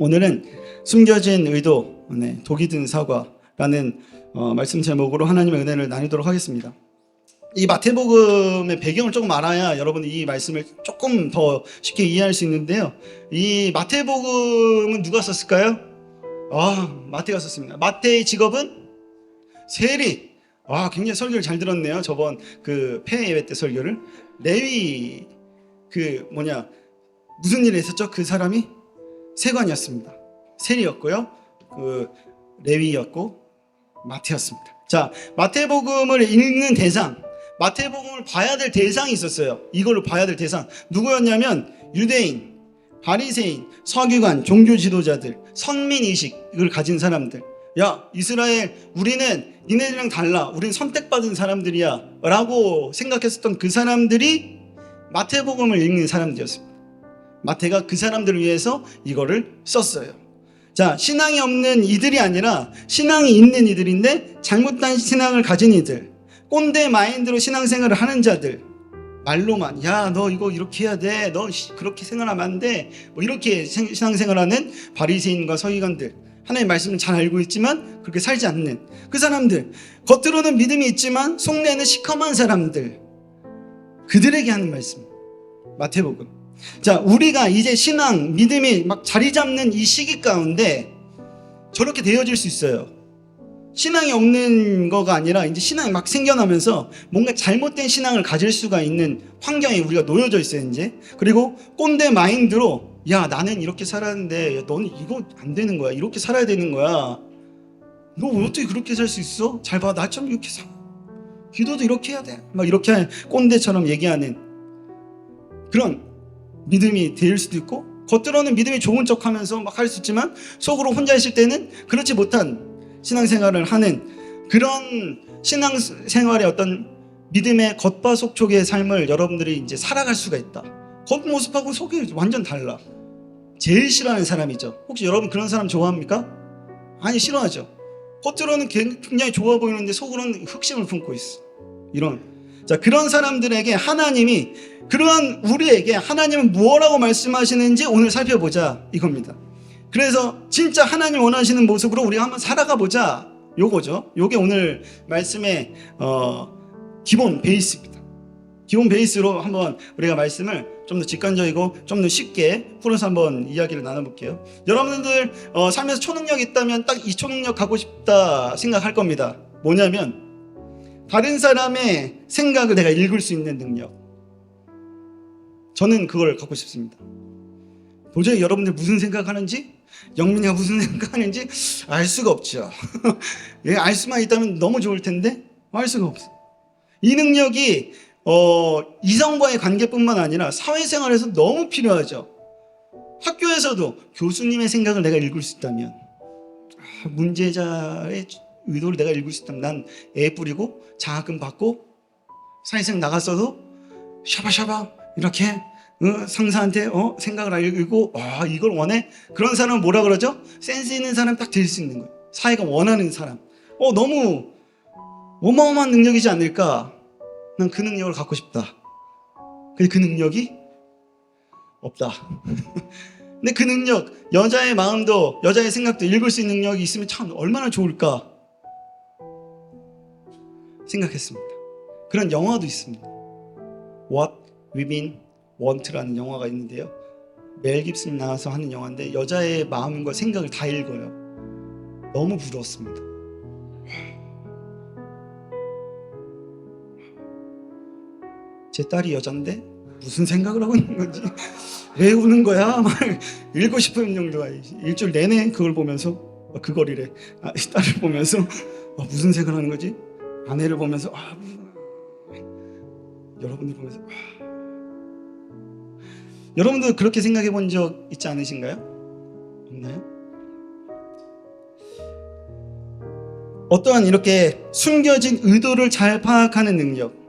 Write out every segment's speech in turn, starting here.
오늘은 숨겨진 의도, 독이 든 사과라는 말씀 제목으로 하나님의 은혜를 나누도록 하겠습니다. 이 마태복음의 배경을 조금 알아야 여러분이 이 말씀을 조금 더 쉽게 이해할 수 있는데요. 이 마태복음은 누가 썼을까요? 마태가 썼습니다. 마태의 직업은 세리. 굉장히 설교를 잘 들었네요. 저번 그 폐예배 때 설교를. 레위 무슨 일을 했었죠? 그 사람이 세관이었습니다. 세리였고요. 레위였고 마태였습니다. 자, 마태복음을 읽는 대상, 마태복음을 봐야 될 대상이 있었어요. 이걸로 봐야 될 대상 누구였냐면 유대인, 바리새인, 서기관, 종교 지도자들, 선민의식을 가진 사람들. 야, 이스라엘, 우리는 니네들이랑 달라. 우리는 선택받은 사람들이야 라고 생각했었던 그 사람들이 마태복음을 읽는 사람들이었습니다. 마태가 그 사람들을 위해서 이거를 썼어요. 자, 신앙이 없는 이들이 아니라 신앙이 있는 이들인데 잘못된 신앙을 가진 이들, 꼰대 마인드로 신앙생활을 하는 자들, 말로만 야, 너 이거 이렇게 해야 돼, 너 그렇게 생활하면 안 돼, 이렇게 신앙생활하는 바리새인과 서기관들, 하나님의 말씀을 잘 알고 있지만 그렇게 살지 않는 그 사람들, 겉으로는 믿음이 있지만 속내는 시커먼 사람들, 그들에게 하는 말씀, 마태복음. 자, 우리가 이제 신앙, 믿음이 막 자리 잡는 이 시기 가운데 저렇게 되어질 수 있어요. 신앙이 없는 거가 아니라 이제 신앙이 막 생겨나면서 뭔가 잘못된 신앙을 가질 수가 있는 환경에 우리가 놓여져 있어요, 이제. 그리고 꼰대 마인드로 야, 나는 이렇게 살았는데 야, 너는 이거 안 되는 거야. 이렇게 살아야 되는 거야. 너 어떻게 그렇게 살 수 있어? 잘 봐, 나처럼 이렇게 살. 기도도 이렇게 해야 돼. 막 이렇게 꼰대처럼 얘기하는 그런 믿음이 될 수도 있고, 겉으로는 믿음이 좋은 척하면서 막 할 수 있지만 속으로 혼자 있을 때는 그렇지 못한 신앙생활을 하는 그런 신앙생활의 어떤 믿음의 겉바 속촉의 삶을 여러분들이 이제 살아갈 수가 있다. 겉모습하고 속이 완전 달라. 제일 싫어하는 사람이죠. 혹시 여러분 그런 사람 좋아합니까? 아니, 싫어하죠. 겉으로는 굉장히 좋아 보이는데 속으로는 흑심을 품고 있어. 자, 그런 사람들에게 하나님이, 그러한 우리에게 하나님은 무엇라고 말씀하시는지 오늘 살펴보자, 이겁니다. 그래서 진짜 하나님 원하시는 모습으로 우리가 한번 살아가 보자, 요거죠. 요게 오늘 말씀의 기본 베이스입니다. 기본 베이스로 한번 우리가 말씀을 좀 더 직관적이고 좀 더 쉽게 풀어서 한번 이야기를 나눠볼게요. 여러분들 삶에서 초능력 있다면 딱 이 초능력 갖고 싶다 생각할 겁니다. 뭐냐면 다른 사람의 생각을 내가 읽을 수 있는 능력. 저는 그걸 갖고 싶습니다. 도저히 여러분들 무슨 생각하는지, 영민이가 무슨 생각하는지 알 수가 없죠. 알 수만 있다면 너무 좋을 텐데 알 수가 없어. 이 능력이 이성과의 관계뿐만 아니라 사회생활에서 너무 필요하죠. 학교에서도 교수님의 생각을 내가 읽을 수 있다면, 문제자의 의도를 내가 읽을 수 있다면 난 애 뿌리고 장학금 받고 사회생 나갔어도 샤바샤바 이렇게 상사한테 생각을 읽고 이걸 원해? 그런 사람은 뭐라 그러죠? 센스 있는 사람 딱 될 수 있는 거예요. 사회가 원하는 사람. 너무 어마어마한 능력이지 않을까? 난 그 능력을 갖고 싶다. 근데 그 능력이 없다. 근데 그 능력, 여자의 마음도 여자의 생각도 읽을 수 있는 능력이 있으면 참 얼마나 좋을까 생각했습니다. 그런 영화도 있습니다. What Women Want라는 영화가 있는데요, 멜 깁슨이 나와서 하는 영화인데 여자의 마음과 생각을 다 읽어요. 너무 부러웠습니다. 제 딸이 여잔데 무슨 생각을 하고 있는 건지, 왜 우는 거야? 막 읽고 싶은 정도가 일주일 내내 그걸 보면서 그거리래. 딸을 보면서 무슨 생각을 하는 거지? 아내를 보면서 여러분들 보면서 여러분도 그렇게 생각해 본 적 있지 않으신가요? 없나요? 어떠한 이렇게 숨겨진 의도를 잘 파악하는 능력,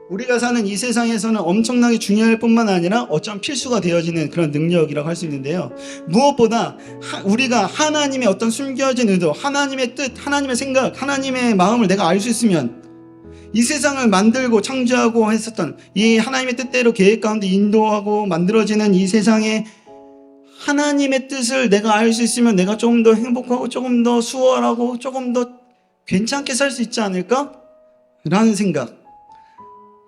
우리가 사는 이 세상에서는 엄청나게 중요할 뿐만 아니라 어쩌면 필수가 되어지는 그런 능력이라고 할 수 있는데요, 무엇보다 우리가 하나님의 어떤 숨겨진 의도, 하나님의 뜻, 하나님의 생각, 하나님의 마음을 내가 알 수 있으면 이 세상을 만들고 창조하고 했었던 이 하나님의 뜻대로 계획 가운데 인도하고 만들어지는 이 세상에 하나님의 뜻을 내가 알 수 있으면 내가 조금 더 행복하고 조금 더 수월하고 조금 더 괜찮게 살 수 있지 않을까? 라는 생각.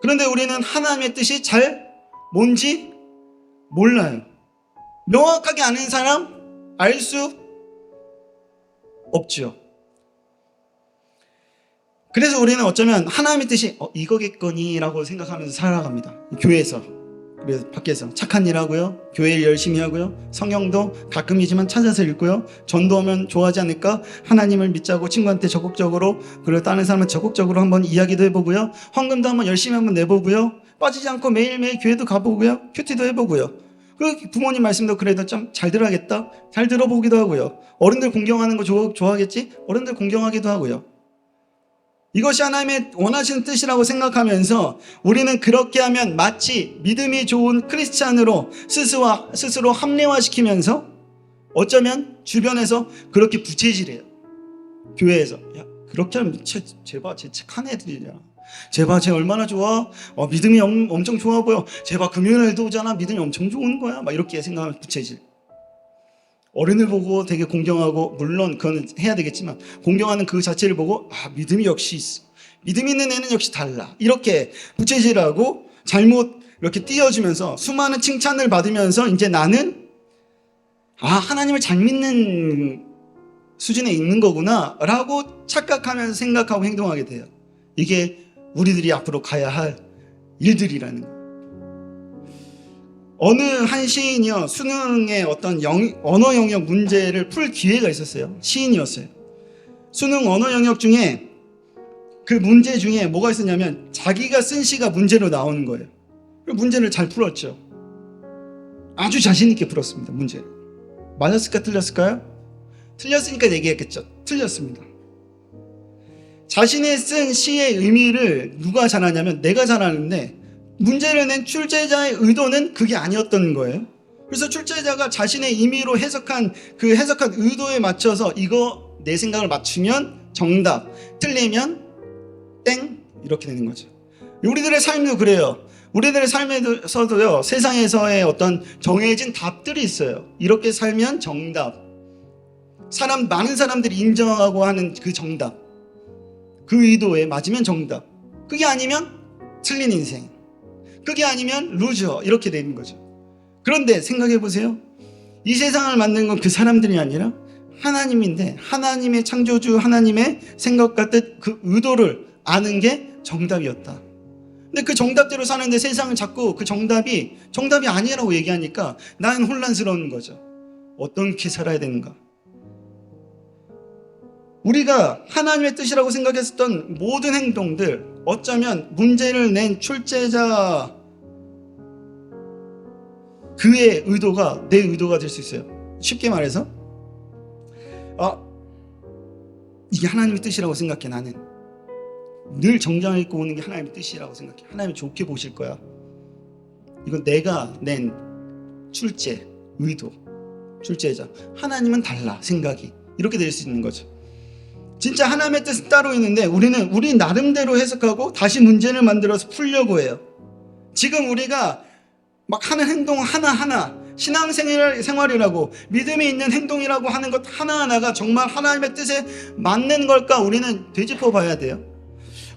그런데 우리는 하나님의 뜻이 잘 뭔지 몰라요. 명확하게 아는 사람 알 수 없죠. 그래서 우리는 어쩌면 하나님의 뜻이 이거겠거니라고 생각하면서 살아갑니다. 교회에서, 그래서 밖에서 착한 일 하고요, 교회 일 열심히 하고요, 성경도 가끔이지만 찾아서 읽고요, 전도하면 좋아하지 않을까, 하나님을 믿자고 친구한테 적극적으로, 그리고 다른 사람은 적극적으로 한번 이야기도 해보고요, 헌금도 한번 열심히 한번 내보고요, 빠지지 않고 매일매일 교회도 가보고요, 큐티도 해보고요, 그 부모님 말씀도 그래도 좀 잘 들어야겠다, 잘 들어보기도 하고요, 어른들 공경하는 거 좋아하겠지, 어른들 공경하기도 하고요. 이것이 하나님의 원하시는 뜻이라고 생각하면서 우리는 그렇게 하면 마치 믿음이 좋은 크리스찬으로 스스로 합리화시키면서 어쩌면 주변에서 그렇게 부채질해요. 교회에서 야 그렇게 하면 쟤봐 쟤 착한 애들이야, 쟤봐 쟤 얼마나 좋아, 믿음이 엄청 좋아 보여, 쟤봐 금요일에도 오잖아, 믿음이 엄청 좋은 거야, 막 이렇게 생각하면 부채질. 어른을 보고 되게 공경하고, 물론 그건 해야 되겠지만 공경하는 그 자체를 보고 믿음이 역시 있어, 믿음 있는 애는 역시 달라, 이렇게 부채질하고 잘못 이렇게 띄워주면서 수많은 칭찬을 받으면서 이제 나는 하나님을 잘 믿는 수준에 있는 거구나 라고 착각하면서 생각하고 행동하게 돼요. 이게 우리들이 앞으로 가야 할 일들이라는 거예요. 어느 한 시인이요, 수능의 어떤 언어 영역 문제를 풀 기회가 있었어요. 시인이었어요. 수능 언어 영역 중에 그 문제 중에 뭐가 있었냐면 자기가 쓴 시가 문제로 나오는 거예요. 그 문제를 잘 풀었죠. 아주 자신 있게 풀었습니다. 문제를. 맞았을까 틀렸을까요? 틀렸으니까 얘기했겠죠. 틀렸습니다. 자신이 쓴 시의 의미를 누가 잘 아냐면 내가 잘 아는데, 문제를 낸 출제자의 의도는 그게 아니었던 거예요. 그래서 출제자가 자신의 임의로 해석한 그 해석한 의도에 맞춰서 이거 내 생각을 맞추면 정답, 틀리면 땡, 이렇게 되는 거죠. 우리들의 삶도 그래요. 우리들의 삶에서도요, 세상에서의 어떤 정해진 답들이 있어요. 이렇게 살면 정답, 많은 사람들이 인정하고 하는 그 정답, 그 의도에 맞으면 정답, 그게 아니면 틀린 인생, 그게 아니면 루저, 이렇게 되는 거죠. 그런데 생각해 보세요. 이 세상을 만든 건 그 사람들이 아니라 하나님인데, 하나님의 창조주 하나님의 생각과 뜻, 그 의도를 아는 게 정답이었다. 근데 그 정답대로 사는데 세상은 자꾸 그 정답이 아니라고 얘기하니까 나는 혼란스러운 거죠. 어떻게 살아야 되는가? 우리가 하나님의 뜻이라고 생각했었던 모든 행동들, 어쩌면 문제를 낸 출제자 그의 의도가 내 의도가 될 수 있어요. 쉽게 말해서 이게 하나님의 뜻이라고 생각해. 나는 늘 정장을 입고 오는 게 하나님의 뜻이라고 생각해. 하나님이 좋게 보실 거야. 이건 내가 낸 의도, 출제자. 하나님은 달라, 생각이. 이렇게 될 수 있는 거죠. 진짜 하나님의 뜻은 따로 있는데 우리는 우리 나름대로 해석하고 다시 문제를 만들어서 풀려고 해요. 지금 우리가 막 하는 행동 하나하나, 신앙생활이라고 믿음이 있는 행동이라고 하는 것 하나하나가 정말 하나님의 뜻에 맞는 걸까, 우리는 되짚어 봐야 돼요.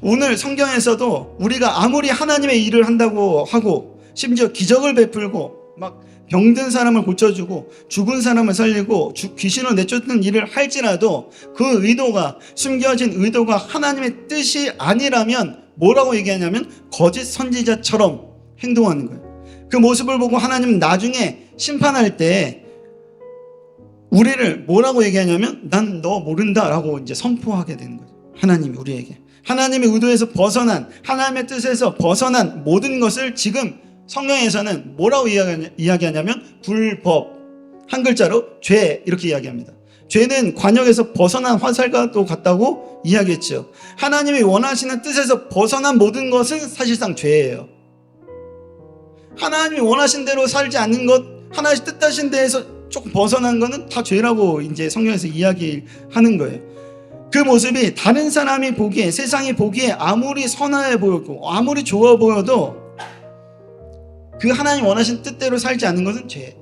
오늘 성경에서도 우리가 아무리 하나님의 일을 한다고 하고, 심지어 기적을 베풀고 막 병든 사람을 고쳐주고 죽은 사람을 살리고 귀신을 내쫓는 일을 할지라도 그 의도가, 숨겨진 의도가 하나님의 뜻이 아니라면 뭐라고 얘기하냐면 거짓 선지자처럼 행동하는 거예요. 그 모습을 보고 하나님은 나중에 심판할 때 우리를 뭐라고 얘기하냐면 난 너 모른다라고 이제 선포하게 되는 거죠. 하나님이 우리에게 하나님의 의도에서 벗어난, 하나님의 뜻에서 벗어난 모든 것을 지금 성경에서는 뭐라고 이야기하냐면 불법, 한 글자로 죄, 이렇게 이야기합니다. 죄는 관역에서 벗어난 화살과도 같다고 이야기했죠. 하나님이 원하시는 뜻에서 벗어난 모든 것은 사실상 죄예요. 하나님이 원하신 대로 살지 않는 것, 하나님 뜻하신 데에서 조금 벗어난 것은 다 죄라고 이제 성경에서 이야기하는 거예요. 그 모습이 다른 사람이 보기에, 세상이 보기에 아무리 선하게 보이고 아무리 좋아 보여도 그 하나님 원하신 뜻대로 살지 않는 것은 죄.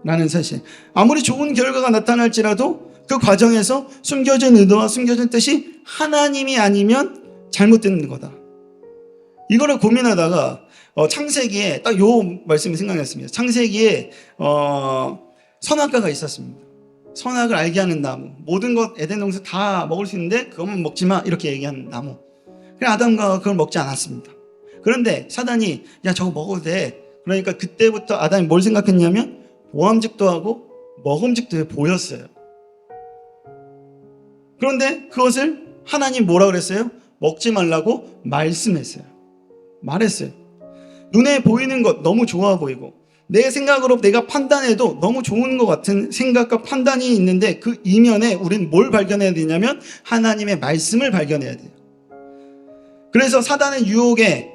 라는 사실. 아무리 좋은 결과가 나타날지라도 그 과정에서 숨겨진 의도와 숨겨진 뜻이 하나님이 아니면 잘못된 거다. 이거를 고민하다가 창세기에 딱 요 말씀이 생각났습니다. 창세기에 선악과가 있었습니다. 선악을 알게 하는 나무. 모든 것 에덴 동산 다 먹을 수 있는데 그것만 먹지 마 이렇게 얘기하는 나무. 그래 아담과 그걸 먹지 않았습니다. 그런데 사단이 야 저거 먹어도 돼. 그러니까 그때부터 아담이 뭘 생각했냐면 보암직도 하고 먹음직도 보였어요. 그런데 그것을 하나님 뭐라 그랬어요? 먹지 말라고 말씀했어요. 말했어요. 눈에 보이는 것 너무 좋아 보이고 내 생각으로 내가 판단해도 너무 좋은 것 같은 생각과 판단이 있는데 그 이면에 우리는 뭘 발견해야 되냐면 하나님의 말씀을 발견해야 돼요. 그래서 사단의 유혹에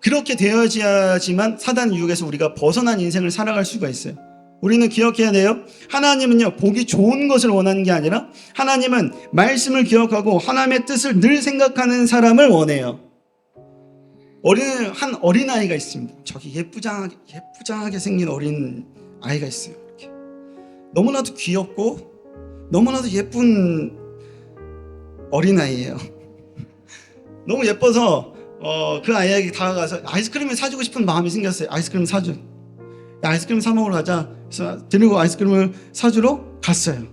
그렇게 되어야지만 사단의 유혹에서 우리가 벗어난 인생을 살아갈 수가 있어요. 우리는 기억해야 돼요. 하나님은요 보기 좋은 것을 원하는 게 아니라 하나님은 말씀을 기억하고 하나님의 뜻을 늘 생각하는 사람을 원해요. 한 어린아이가 있습니다. 저기 예쁘장하게 생긴 어린아이가 있어요. 이렇게. 너무나도 귀엽고 너무나도 예쁜 어린아이예요. 너무 예뻐서 그 아이에게 다가가서 아이스크림을 사주고 싶은 마음이 생겼어요. 아이스크림 사줘. 아이스크림 사 먹으러 가자. 그래서 데리고 아이스크림을 사주러 갔어요.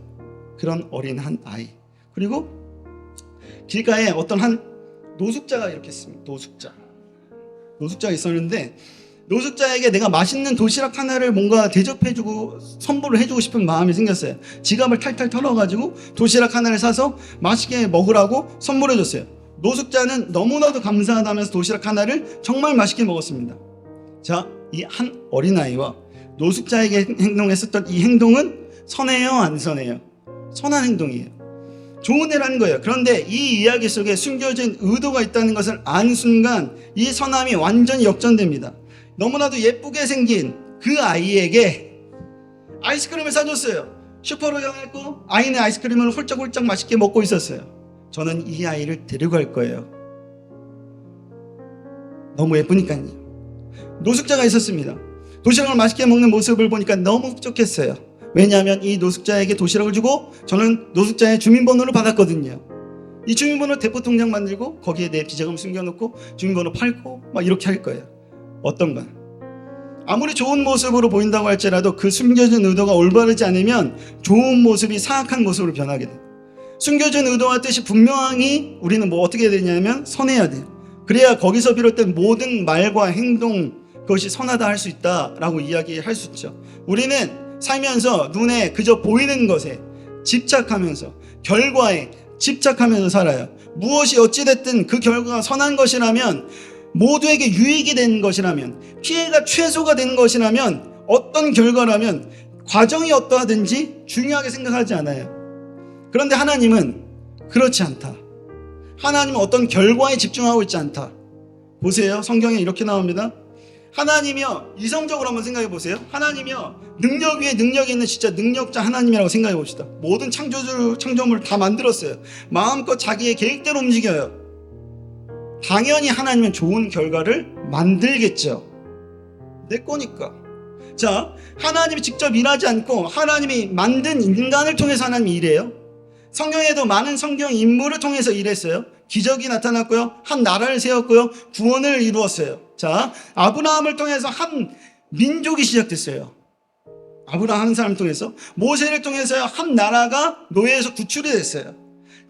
그런 어린 한 아이. 그리고 길가에 어떤 한 노숙자가 이렇게 있습니다. 노숙자가 있었는데 노숙자에게 내가 맛있는 도시락 하나를 뭔가 대접해주고 선물을 해주고 싶은 마음이 생겼어요. 지갑을 탈탈 털어가지고 도시락 하나를 사서 맛있게 먹으라고 선물해줬어요. 노숙자는 너무나도 감사하다면서 도시락 하나를 정말 맛있게 먹었습니다. 자, 이 한 어린아이와 노숙자에게 행동했었던 이 행동은 선해요, 안 선해요? 선한 행동이에요. 좋은 애라는 거예요. 그런데 이 이야기 속에 숨겨진 의도가 있다는 것을 안 순간 이 선함이 완전히 역전됩니다. 너무나도 예쁘게 생긴 그 아이에게 아이스크림을 사줬어요. 슈퍼로 향했고 아이는 아이스크림을 홀짝홀짝 맛있게 먹고 있었어요. 저는 이 아이를 데려갈 거예요. 너무 예쁘니까요. 노숙자가 있었습니다. 도시락을 맛있게 먹는 모습을 보니까 너무 흡족했어요. 왜냐하면 이 노숙자에게 도시락을 주고 저는 노숙자의 주민번호를 받았거든요. 이 주민번호 대포통장 만들고 거기에 내 비자금 숨겨놓고 주민번호 팔고 막 이렇게 할 거예요. 어떤가? 아무리 좋은 모습으로 보인다고 할지라도 그 숨겨진 의도가 올바르지 않으면 좋은 모습이 사악한 모습으로 변하게 돼요. 숨겨진 의도와 뜻이 분명히 우리는 어떻게 해야 되냐면 선해야 돼요. 그래야 거기서 비롯된 모든 말과 행동 그것이 선하다 할 수 있다라고 이야기할 수 있죠. 우리는 살면서 눈에 그저 보이는 것에 집착하면서 결과에 집착하면서 살아요. 무엇이 어찌됐든 그 결과가 선한 것이라면 모두에게 유익이 되는 것이라면 피해가 최소가 되는 것이라면 어떤 결과라면 과정이 어떠하든지 중요하게 생각하지 않아요. 그런데 하나님은 그렇지 않다. 하나님은 어떤 결과에 집중하고 있지 않다. 보세요. 성경에 이렇게 나옵니다. 하나님이요, 이성적으로 한번 생각해 보세요. 하나님이요, 능력 위에 능력이 있는 진짜 능력자 하나님이라고 생각해 봅시다. 모든 창조물을 다 만들었어요. 마음껏 자기의 계획대로 움직여요. 당연히 하나님은 좋은 결과를 만들겠죠. 내 거니까. 자, 하나님이 직접 일하지 않고 하나님이 만든 인간을 통해서 하나님이 일해요. 성경에도 많은 성경 인물을 통해서 일했어요. 기적이 나타났고요. 한 나라를 세웠고요. 구원을 이루었어요. 자, 아브라함을 통해서 한 민족이 시작됐어요. 아브라함 한 사람을 통해서. 모세를 통해서 한 나라가 노예에서 구출이 됐어요.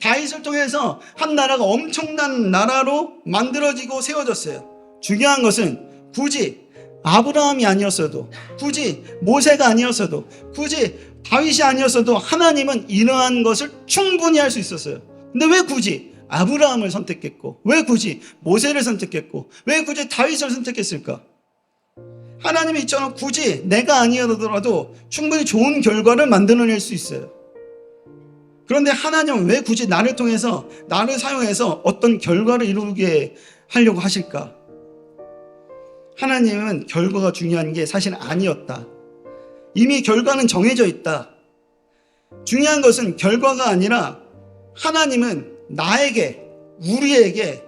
다윗을 통해서 한 나라가 엄청난 나라로 만들어지고 세워졌어요. 중요한 것은 굳이 아브라함이 아니었어도, 굳이 모세가 아니었어도, 굳이 다윗이 아니었어도 하나님은 이러한 것을 충분히 할 수 있었어요. 근데 왜 굳이 아브라함을 선택했고, 왜 굳이 모세를 선택했고, 왜 굳이 다윗을 선택했을까? 하나님이 있잖아. 굳이 내가 아니어더라도 충분히 좋은 결과를 만들어낼 수 있어요. 그런데 하나님은 왜 굳이 나를 통해서, 나를 사용해서 어떤 결과를 이루게 하려고 하실까? 하나님은 결과가 중요한 게 사실 아니었다. 이미 결과는 정해져 있다. 중요한 것은 결과가 아니라 하나님은 나에게, 우리에게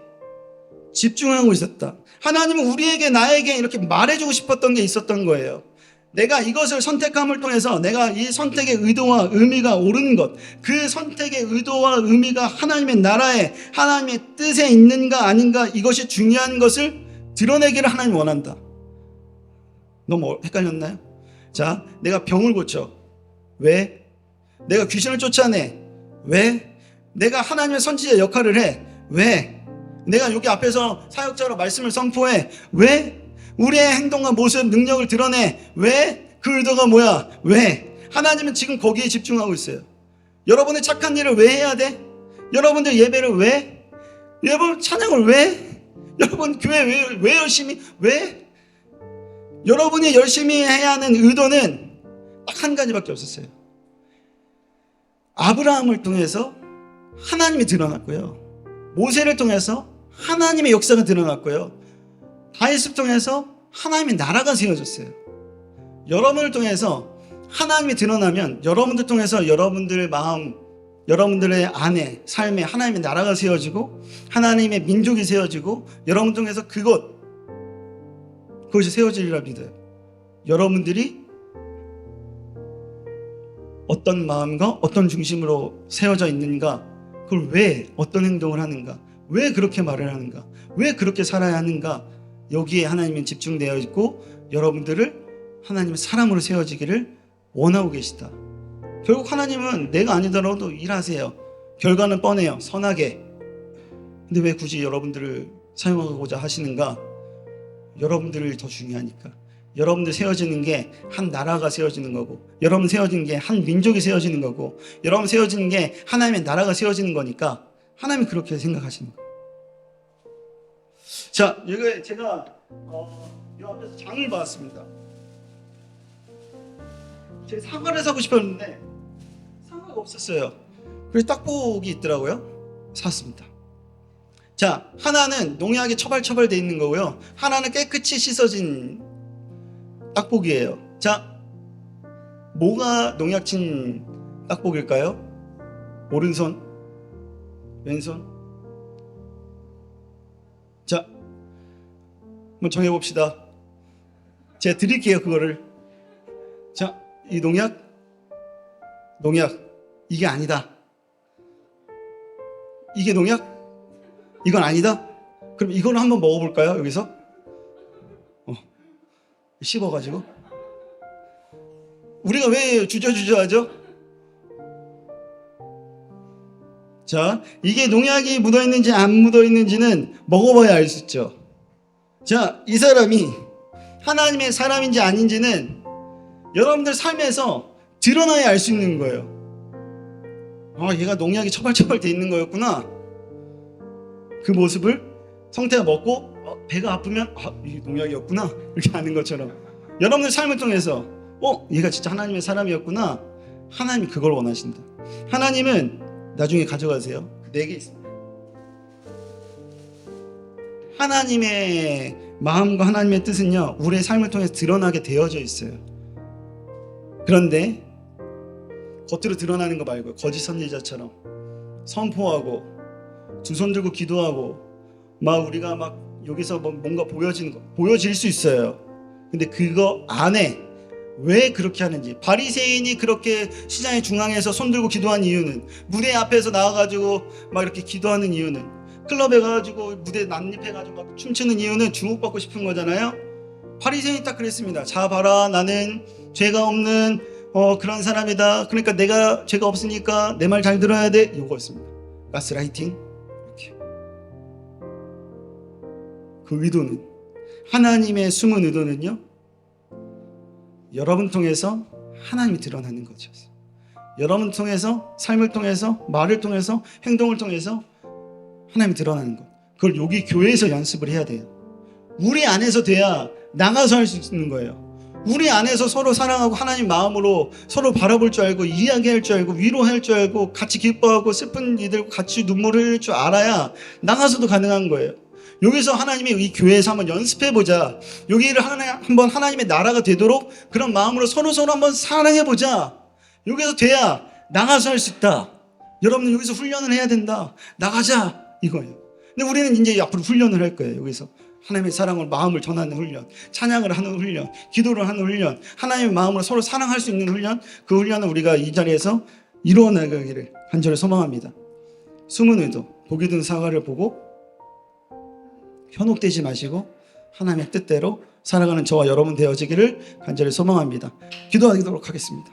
집중하고 있었다. 하나님은 우리에게, 나에게 이렇게 말해주고 싶었던 게 있었던 거예요. 내가 이것을 선택함을 통해서 내가 이 선택의 의도와 의미가 옳은 것, 그 선택의 의도와 의미가 하나님의 나라에 하나님의 뜻에 있는가 아닌가, 이것이 중요한 것을 드러내기를 하나님 원한다. 너무 헷갈렸나요? 자, 내가 병을 고쳐. 왜? 내가 귀신을 쫓아내. 왜? 내가 하나님의 선지자 역할을 해. 왜? 내가 여기 앞에서 사역자로 말씀을 선포해. 왜? 우리의 행동과 모습, 능력을 드러내. 왜? 그 의도가 뭐야? 왜? 하나님은 지금 거기에 집중하고 있어요. 여러분의 착한 일을 왜 해야 돼? 여러분들 예배를 왜? 여러분 찬양을 왜? 여러분 교회 왜 열심히? 왜? 여러분이 열심히 해야 하는 의도는 딱 한 가지밖에 없었어요. 아브라함을 통해서 하나님이 드러났고요. 모세를 통해서 하나님의 역사가 드러났고요. 다윗을 통해서 하나님의 나라가 세워졌어요. 여러분을 통해서 하나님이 드러나면 여러분들 통해서 여러분들의 마음, 여러분들의 안에, 삶에 하나님의 나라가 세워지고 하나님의 민족이 세워지고 여러분 통해서 그것이 세워지리라 믿어요. 여러분들이 어떤 마음과 어떤 중심으로 세워져 있는가, 그걸 왜 어떤 행동을 하는가, 왜 그렇게 말을 하는가, 왜 그렇게 살아야 하는가, 여기에 하나님은 집중되어 있고 여러분들을 하나님의 사람으로 세워지기를 원하고 계시다. 결국 하나님은 내가 아니더라도 일하세요. 결과는 뻔해요. 선하게. 근데 왜 굳이 여러분들을 사용하고자 하시는가? 여러분들을 더 중요하니까. 여러분들 세워지는 게 한 나라가 세워지는 거고, 여러분 세워지는 게 한 민족이 세워지는 거고, 여러분 세워지는 게 하나님의 나라가 세워지는 거니까 하나님이 그렇게 생각하시는 거예요. 자, 여기 제가 이 앞에서 장을 봤습니다. 제가 사과를 사고 싶었는데 사과가 없었어요. 그래서 딱복이 있더라고요. 샀습니다. 자, 하나는 농약이 처발처발돼 있는 거고요. 하나는 깨끗이 씻어진 딱복이에요. 자, 뭐가 농약 친 딱복일까요? 오른손? 왼손? 자, 한번 정해봅시다. 제가 드릴게요, 그거를. 자, 이 농약, 이게 아니다. 이게 농약? 이건 아니다? 그럼 이거를 한번 먹어볼까요, 여기서? 씹어가지고. 우리가 왜 주저주저하죠? 자, 이게 농약이 묻어있는지 안 묻어있는지는 먹어봐야 알 수 있죠. 자, 이 사람이 하나님의 사람인지 아닌지는 여러분들 삶에서 드러나야 알 수 있는 거예요. 아, 얘가 농약이 처발처발 돼 있는 거였구나. 그 모습을 성태가 먹고 배가 아프면 이게 농약이었구나, 이렇게 아는 것처럼 여러분들 삶을 통해서 얘가 진짜 하나님의 사람이었구나. 하나님이 그걸 원하신다. 하나님은 나중에 가져가세요. 4개 있습니다. 하나님의 마음과 하나님의 뜻은요, 우리의 삶을 통해서 드러나게 되어져 있어요. 그런데 겉으로 드러나는 거 말고 거짓 선지자처럼 선포하고 두 손 들고 기도하고 막 우리가 막 여기서 뭔가 보여질 수 있어요. 근데 그거 안에 왜 그렇게 하는지, 바리새인이 그렇게 시장의 중앙에서 손 들고 기도한 이유는, 무대 앞에서 나와가지고 막 이렇게 기도하는 이유는, 클럽에 가가지고 무대 난입해가지고 막 춤추는 이유는 주목받고 싶은 거잖아요. 바리새인이 딱 그랬습니다. 자, 봐라, 나는 죄가 없는 그런 사람이다. 그러니까 내가 죄가 없으니까 내 말 잘 들어야 돼. 이거였습니다. 가스라이팅. 이렇게. 그 의도는, 하나님의 숨은 의도는요, 여러분 통해서 하나님이 드러나는 것이었어요. 여러분 통해서, 삶을 통해서, 말을 통해서, 행동을 통해서 하나님이 드러나는 것. 그걸 여기 교회에서 연습을 해야 돼요. 우리 안에서 돼야 나가서 할 수 있는 거예요. 우리 안에서 서로 사랑하고 하나님 마음으로 서로 바라볼 줄 알고, 이야기할 줄 알고, 위로할 줄 알고, 같이 기뻐하고 슬픈 이들 같이 눈물을 흘릴 줄 알아야 나가서도 가능한 거예요. 여기서 하나님의 이 교회에서 한번 연습해보자. 여기를 한번 하나님의 나라가 되도록 그런 마음으로 서로 한번 사랑해보자. 여기서 돼야 나가서 할 수 있다. 여러분은 여기서 훈련을 해야 된다. 나가자, 이거예요. 근데 우리는 이제 앞으로 훈련을 할 거예요. 여기서 하나님의 사랑을 마음을 전하는 훈련, 찬양을 하는 훈련, 기도를 하는 훈련, 하나님의 마음으로 서로 사랑할 수 있는 훈련, 그 훈련을 우리가 이 자리에서 이루어나가기를 간절히 소망합니다. 숨은 의도, 보기 드문 사과를 보고 현혹되지 마시고 하나님의 뜻대로 살아가는 저와 여러분 되어지기를 간절히 소망합니다. 기도하도록 하겠습니다.